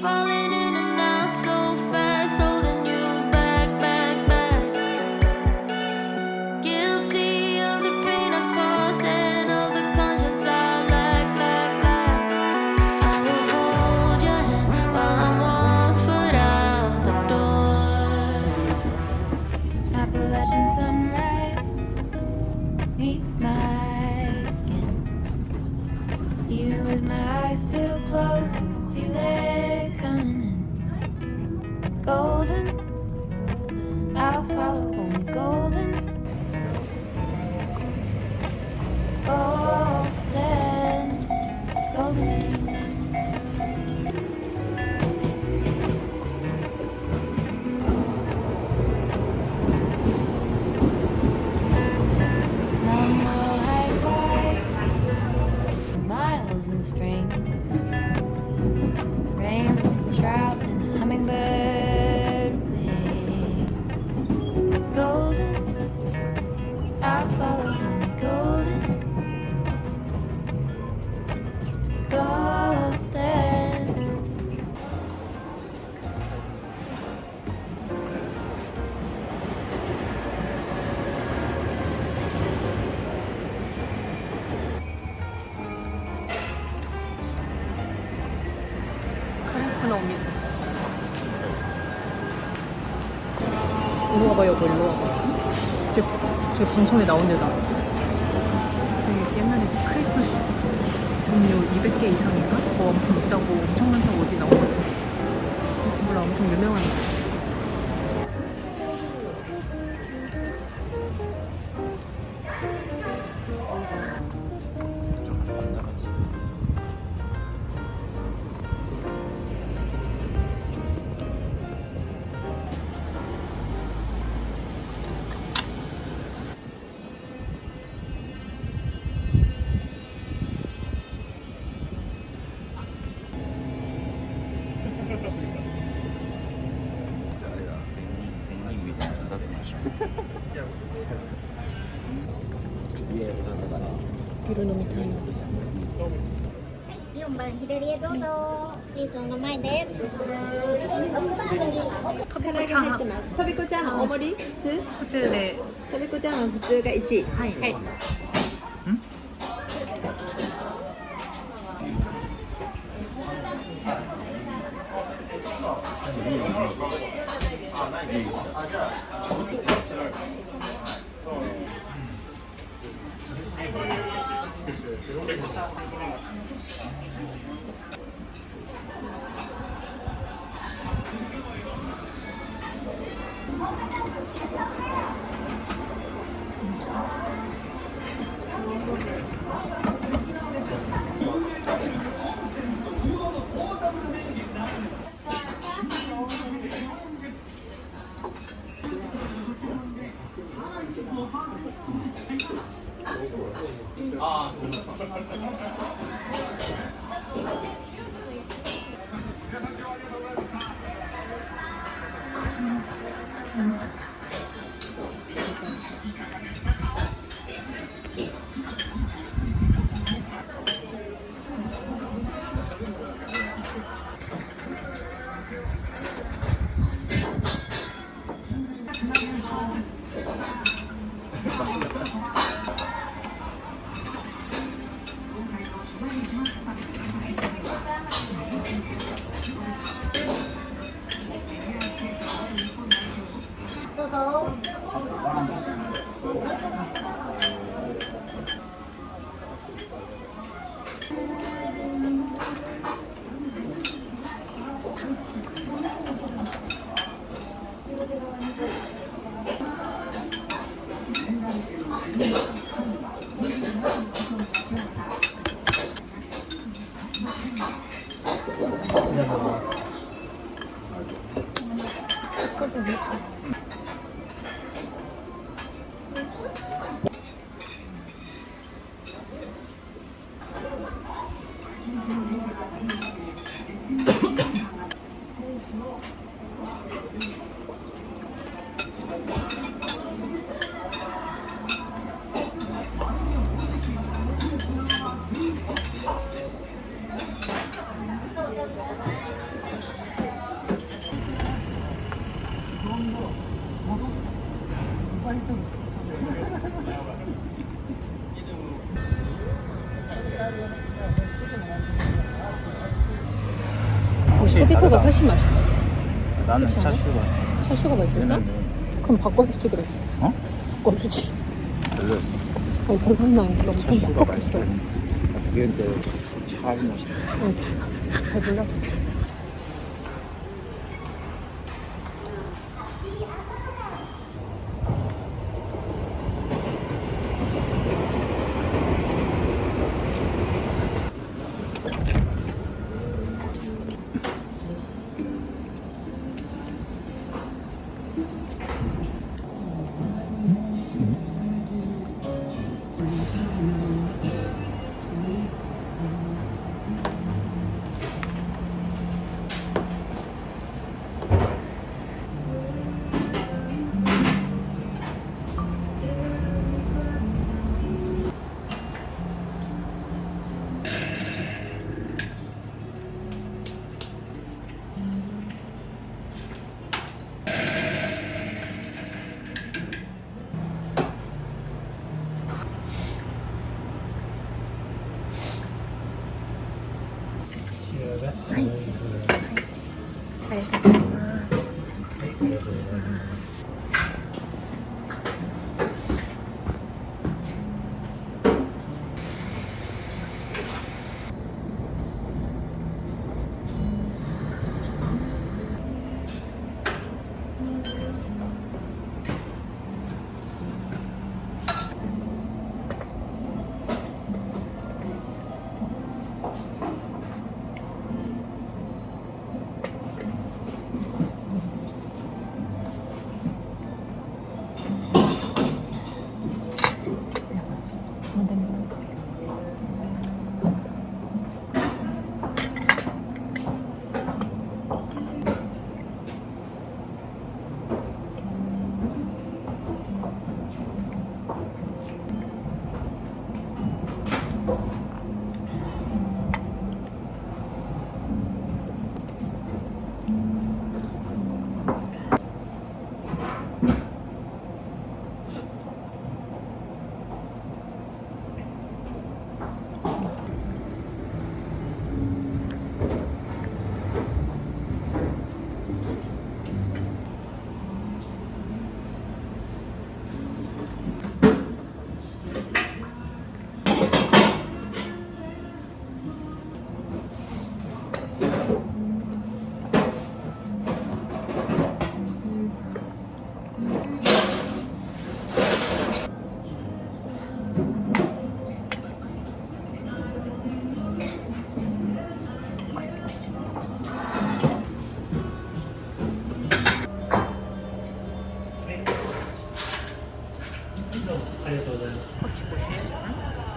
falling in and out so fast, holding you back, back, back. Guilty of the pain I caused and of the conscience I lack, lack, lack. I will hold your hand while I'm 1 foot out the door. Appalachian sunrise meets my skin. Even with my eyes still closed, I can feel it coming in. Golden, I'll follow only golden. Golden, golden. Miles in spring, rain, trout, and hummingbird wing. Golden, I'll follow only golden. Golden. 하나 옮기자. 이리 와봐, 여보, 일로 와봐. 제 방송에 나온 데다. 여기 옛날에 크레이프 종류 200개 이상인가? 뭐 엄청 있다고, 엄청 많다고 어디 나온 것 같아. 몰라, 엄청 유명한 거. 이르노미 타이어. 4番左へどうぞ。シーソーの前です。 커피코 차하. とびこチャーハン大盛り普通 호주에 とびこチャーハン普通が1位 하이.はい 응? 토비코가 훨씬 맛있다. 나는 그렇지 않아? 차슈가. 차슈가 맛있었어? 그럼 바꿔주지 그랬어. 어? 바꿔주지. 별로였어. 아니 별로는 아닌데 엄청 차슈가 뻑뻑했어. 맛있어. 그게 근데 잘 맛있어. 잘 몰랐어.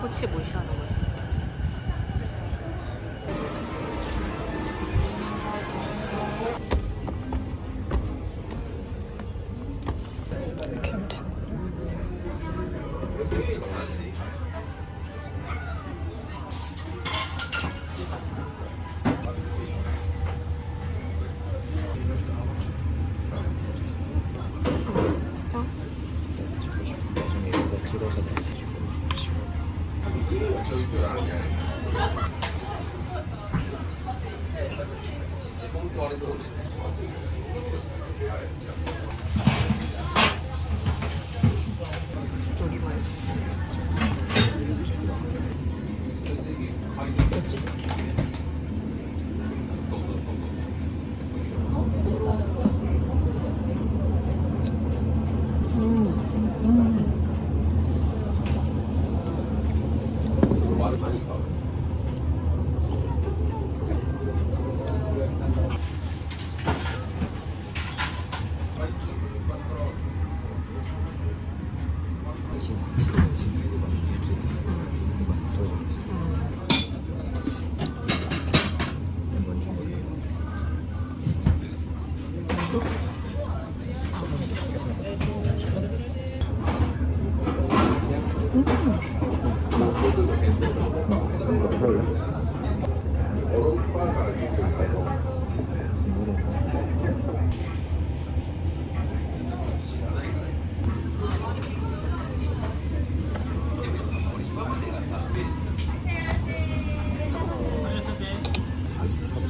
코치 무시하는 거야. 이렇게 하면 돼. 나중에 이거 찍어서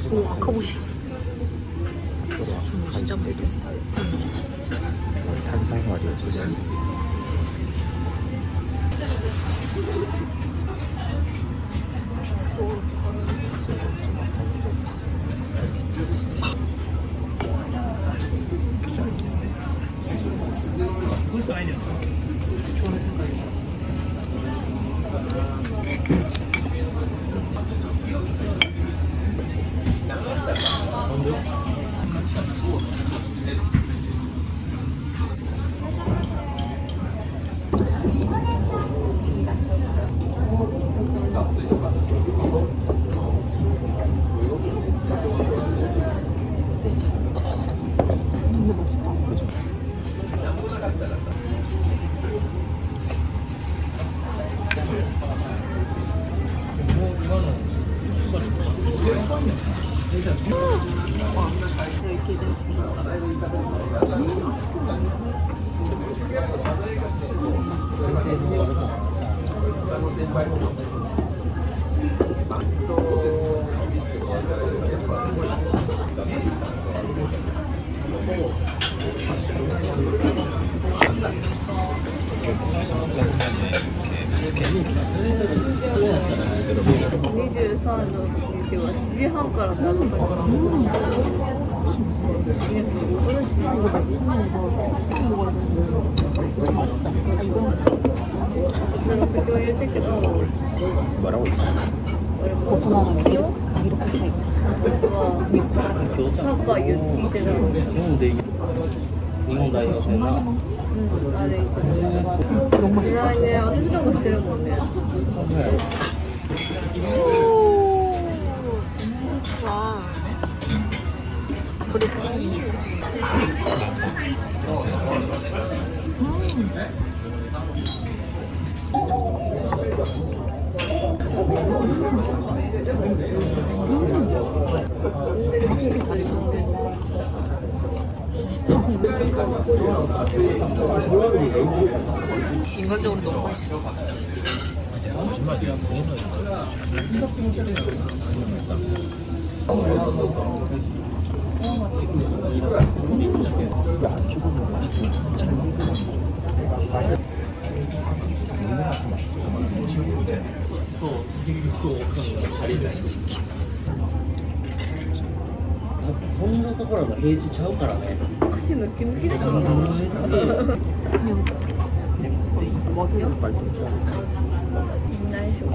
오, 아카보시. 진짜 먹어. 탄산화료였어. 좋은 생각이야. 뭐라고? 브레치즈. 확실히 달콤해. 인간적으로 너무 맛있어. 안 죽으면 맛있어. 잘 먹으면そんなところが平地ちゃうからね。足ムキムキだから。大丈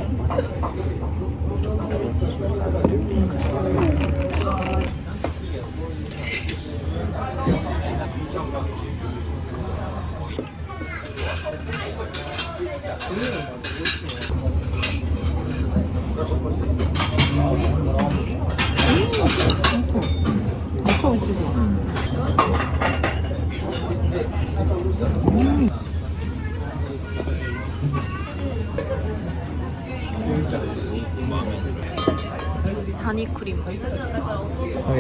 사니 크림.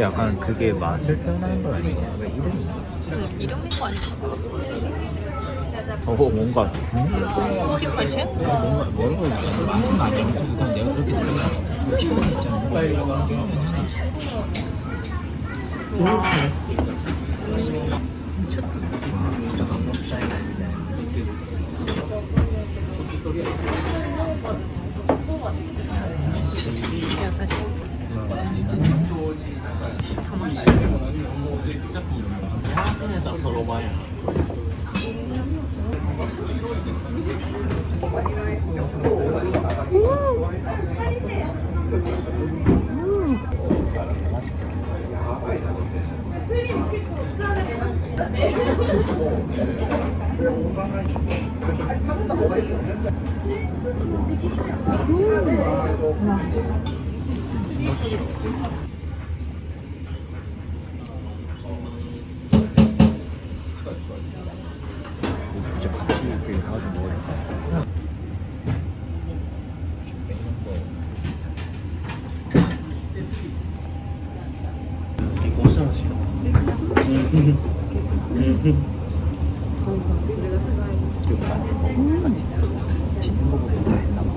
약간 그게 맛을 표현하는 건 아니고 왜 이름이? 이름인 거 아닐까? 뭔가 크림 맛이야? 뭔가 뭐라고 해야 되나? 맛은 아니야. 그냥 내가 그렇게 느끼는 표현 있잖아. 진짜 같이 이렇게 해가지고 먹으니까 짓는 거보다 다 했나 봐.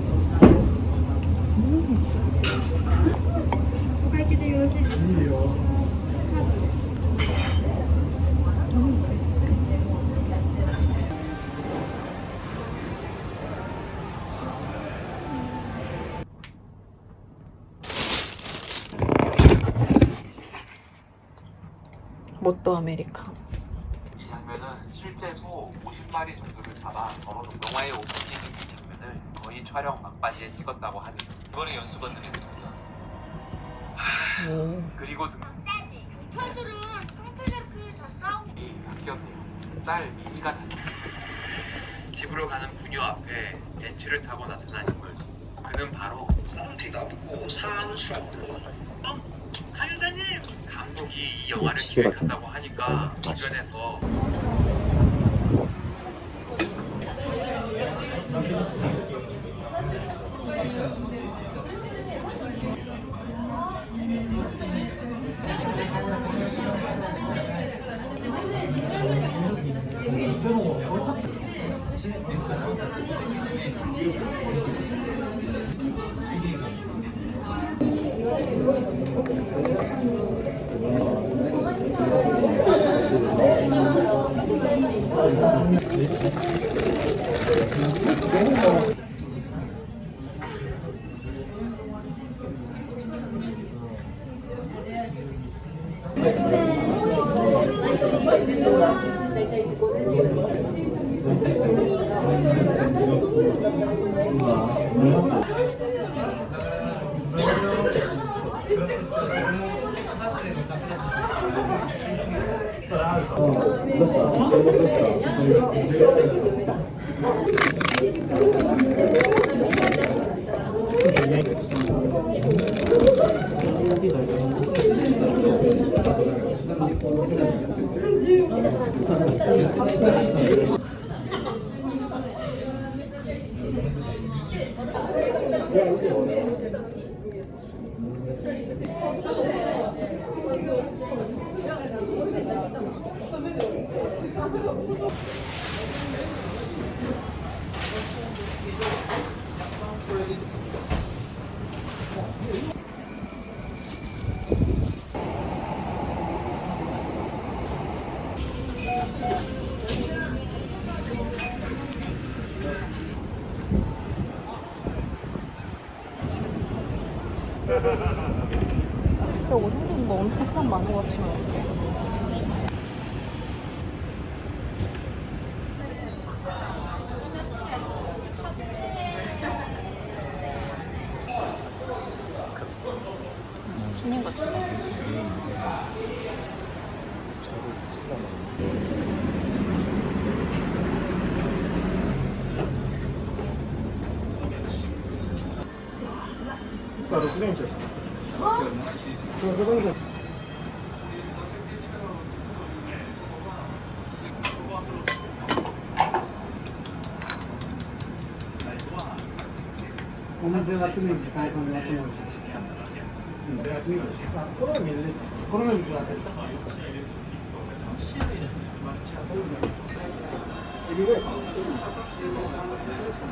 뭣도 아메리카. 이 장면은 실제 소 50마리 정도를 잡아 영화의 오프닝 이 장면을 거의 촬영 막바지에 찍었다고 하네요. 이번에 연수받는 애들입니다. 그리고 세지. 경찰들은 깡패들끼리 다 싸우고. 등이 바뀌었네요. 딸 미니가 집으로 가는 부녀 앞에 벤츠를 타고 나타난 인물. 그는 바로 상태 나쁘고 사안스럽고 강여사님! 감독이 이 영화를 기획한다고 하니까 주변에서 저거 생긴 거 엄청 사람 많은 것 같지만. 시민 같은데.お水で割ってもいいし、炭酸で割ってもいいし。やってみるし。これは水です。これは水だけ。エビぐらいですか。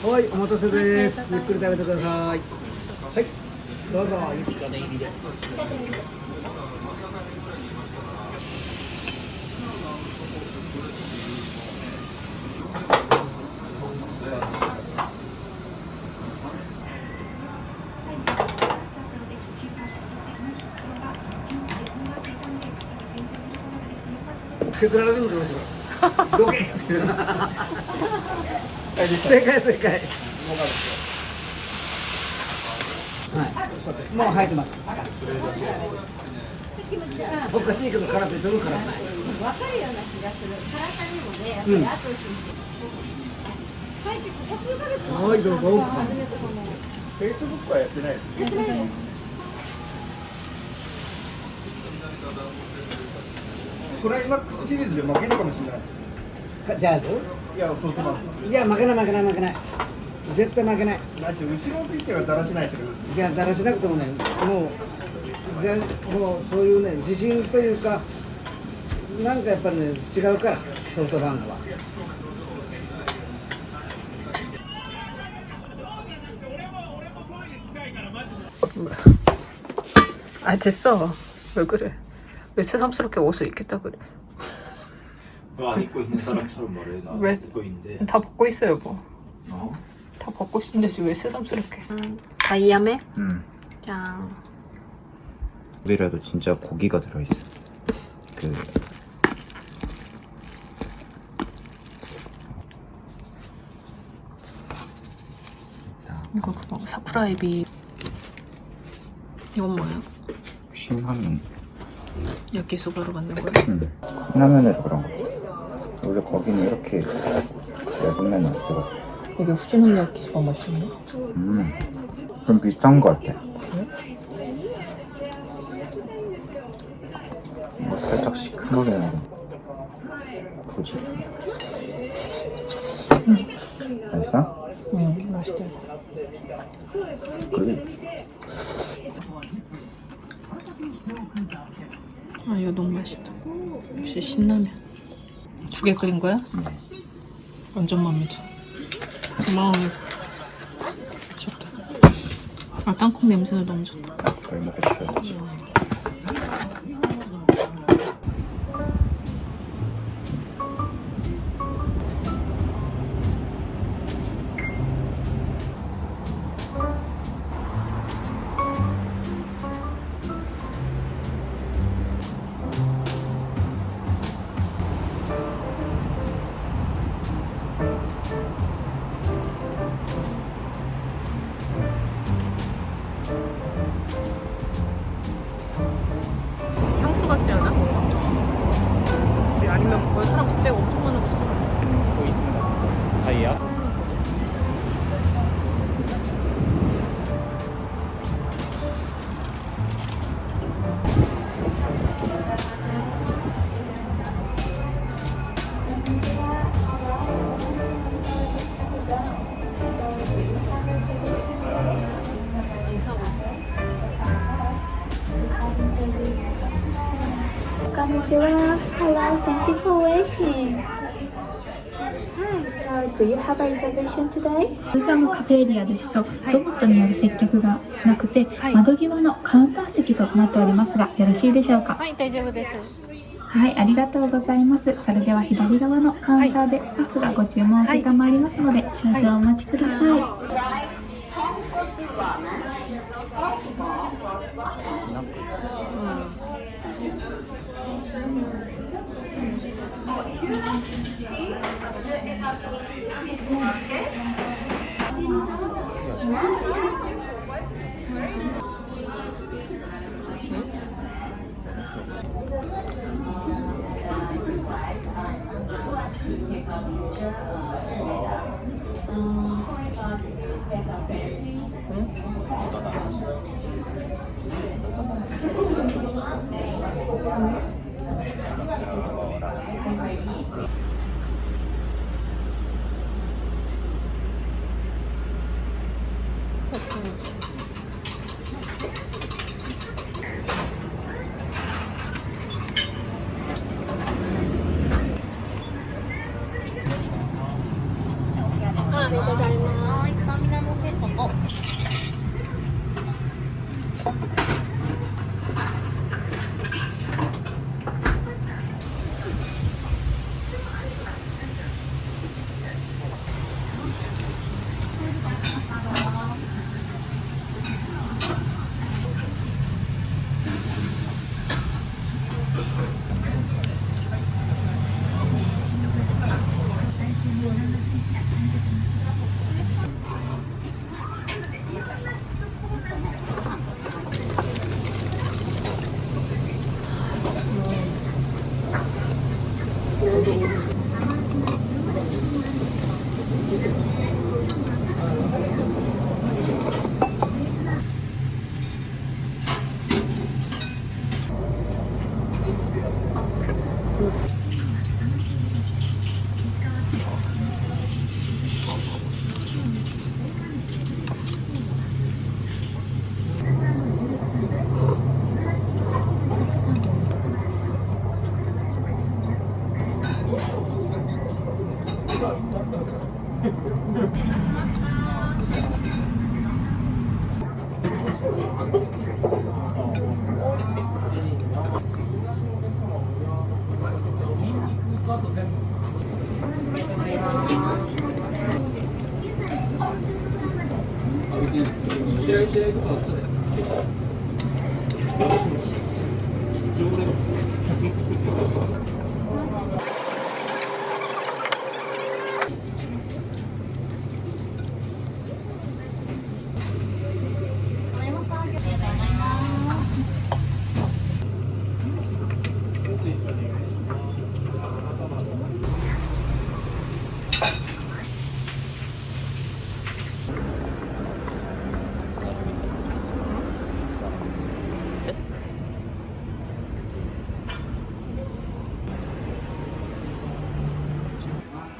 はい、お待たせです。ゆっくり食べてください。はい、どうぞ。削られるのどうしよう。どけ。正解正解。はい。もう入ってます。おかしいけど辛くてどう辛くない。わかるような気がする。辛さにもね、やっぱりあと最近ここ数ヶ月はい、どうぞ。始めたかも。フェイスブックはやってないです。やってないです。クライマックスシリーズで負けるかもしれない。ジャズいや、ソフトバンク。いや、負けない負けない負けない。絶対負けない。なし、後ろのピッチャーがだらしないですけど。いや、だらしなくてもね、もうそういうね、自信というか、なんかやっぱりね、違うから、ソフトバンクは。 아 됐어. 왜 그래? 왜 새삼스럽게 옷을 입겠다 그래? 안 입고 있는 사람처럼 말해. 나 왜? 입고 있는데. 다 벗고 있어요 뭐. 어? 다 벗고 싶은데 왜 새삼스럽게? 다이아메? 짠. 여기라도 진짜 고기가 들어있어. 그 이거 그거 사쿠라에비. 이건 뭐야? 신라면. 야끼소바로 만든 거야? 응. 컵라면에서 그런 거. 원래 거기는 이렇게 얇은 면 안 쓰거든. 이게 후지노 야끼소바 맛있는데? 좀 비슷한 거 같아. 뭐 살짝 시큼하게 나는 부지사. 맛있어? 응, 맛있다. 그래. 아 이거 너무 맛있다. 역시 신라면. 두 개 끓인 거야? 완전 마음에 들어. 고마워. 좋다. 아 땅콩 냄새도 너무 좋다. 덜 먹어줘야지. 향수 같지 않아? 그치? 아니면 거기 사람 갑자기 엄청 많았지. 뭐 있습니다. 다이아? Konnichiwa. Hello, thank you for waiting. Hi, so do you have a reservation today? 通常のカフェエリアですとロボットによる接客がなくて、窓際のカウンター席となっておりますがよろしいでしょうか。はい、大丈夫です。はい、ありがとうございます。それでは左側のカウンターでスタッフがご注文を承りますので、少々お待ちください。ありがとうございます。スタミナのセットと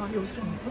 아, 여수인가?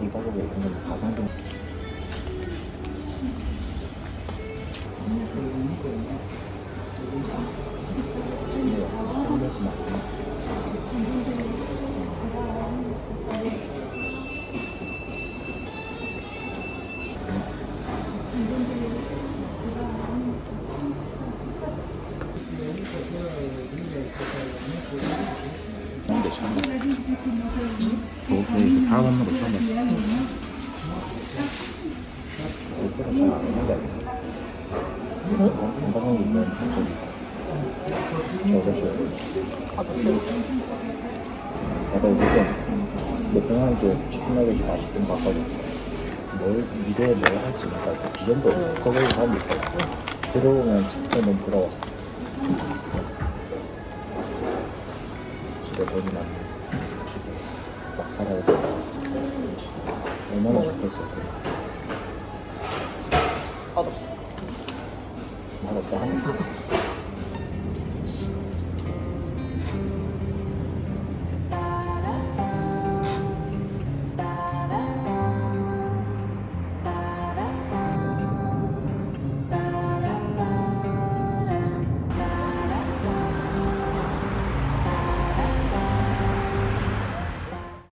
이 가격에 그냥 가방 좀 근데 처음 봤어. 저렇게 다 먹는 거 처음 봤어. 이쪽은 잘안 먹는다. 건강하게 있는 저기. 아저씨. 내가 요즘 맥도날드 치킨 나겟이 맛있던 거 같거든. 미래에 뭘 할지 몰라. 비전도 써보는 사람이 있거든. 들어오면 진짜 너무 부러웠어. 집에 돈이 많네. 막 살아야 돼. 얼마나 좋겠어. 맛없어. 맛없다 하면서.